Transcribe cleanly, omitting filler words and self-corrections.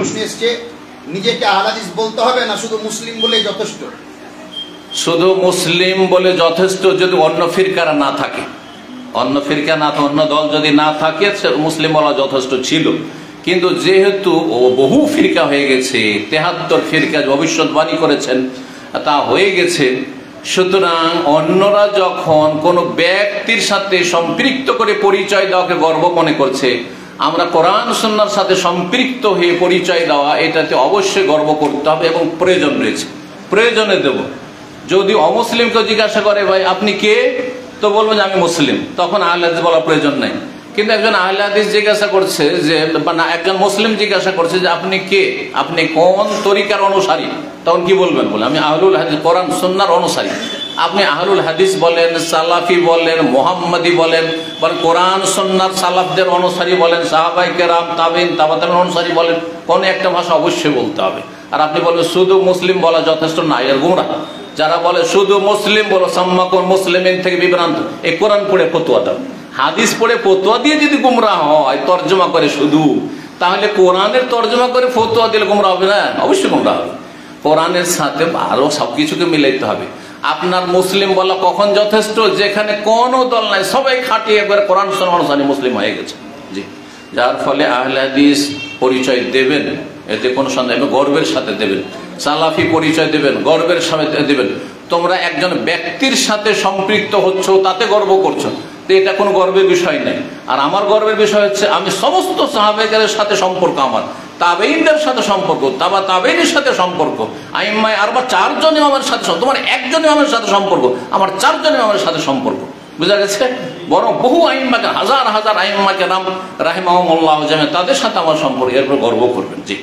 প্রশ্ন এসছে, নিজেকে আহলে হাদিস বলতে হবে না শুধু মুসলিম বলে যথেষ্ট? শুধু মুসলিম বলে যথেষ্ট যদি অন্য ফিরকারা না থাকে, অন্য ফিরকা না থাকে, অন্য দল যদি না থাকে মুসলিম বলা যথেষ্ট ছিল। কিন্তু যেহেতু বহু ফিরকা হয়ে গেছে, 73 ফিরকা ভবিষ্যৎবাণী করেছেন তা হয়ে গেছে, সুতরাং অন্যরা যখন কোনো ব্যক্তির সাথে সম্পৃক্ত করে পরিচয় দেওয়াকে গর্ব মনে করছে, আমরা কোরআন সুন্নাহর সাথে সম্পৃক্ত হয়ে পরিচয় দেওয়া এটাতে অবশ্যই গর্ব করতে হবে এবং প্রয়োজন রয়েছে, প্রয়োজনে দেব। যদি অমুসলিমকে জিজ্ঞাসা করে ভাই আপনি কে, তো বলবো যে আমি মুসলিম, তখন আহলে হাদিস বলার প্রয়োজন নাই। কিন্তু একজন আহলে হাদিস জিজ্ঞাসা করছে যে, না একজন মুসলিম জিজ্ঞাসা করছে যে আপনি কে, আপনি কোন তরিকার অনুসারী, তখন কি বলবেন? বলে আমি আহলুল হাদিস, কোরআন সুন্নাহর অনুসারী। আপনি আহলুল হাদিস বলেন, সালাফি বলেন, মুহাম্মাদি বলেন, বা কোরআন সুন্নাহর সালাফদের অনুসারী বলেন, সাহাবায়ে কেরাম, তাবেঈন, তাবাঈন অনুসারী বলেন, কোন একটা ভাষা অবশ্যই বলতে হবে। আর আপনি বলবেন শুধু মুসলিম বলা যথেষ্ট না, এর গুমরাহ। যারা বলে শুধু মুসলিম বলো, সাম্মাকুম মুসলিমিন থেকে বিভ্রান্ত, এই কোরআন পড়ে ফতোয়া দাও। হাদিস পড়ে ফতোয়া দিয়ে যদি গুমরাহ হয় তর্জমা করে শুধু, তাহলে কোরআনের তর্জমা করে ফতোয়া দিলে গুমরাহ হবে না? অবশ্যই গুমরাহ হবে। কোরআনের সাথে আরো সবকিছুকে মিলাইতে হবে। আপনার মুসলিম বলা কখন যথেষ্ট? যেখানে কোনো দল নাই, সবাই খাটিয়ে একবার কোরআন সুন্নাহ অনুসারী মুসলিম হয়ে গেছে। জি, যার ফলে আহলে হাদিস পরিচয় দেবেন, এতে কোনো সন্দেহ, গর্বের সাথে দেবেন। সালাফি পরিচয় দেবেন, গর্বের সাথে দেবেন। তোমরা একজন ব্যক্তির সাথে সম্পৃক্ত হচ্ছ, তাতে গর্ব করছো, তো এটা কোনো গর্বের বিষয় নেই। আর আমার গর্বের বিষয় হচ্ছে আমি সমস্ত সাহাবায়ের সাথে সম্পর্ক, আমার তাবেঈনদের সাথে সম্পর্ক, তাবেঈনের সাথে সম্পর্ক, আইম্মায়ে আরবা 4 জন ইমামের সাথে, তোমার একজন ইমামের সাথে সম্পর্ক, আমার 4 জন ইমামের সাথে সম্পর্ক। বুঝা গেছে? বরং বহু আইম্মাকে, হাজার হাজার আইম্মাকে নাম রাহিমাহুমুল্লাহ জামিআন, তাদের সাথে আমার সম্পর্ক, এরপর গর্ব করবেন। জি।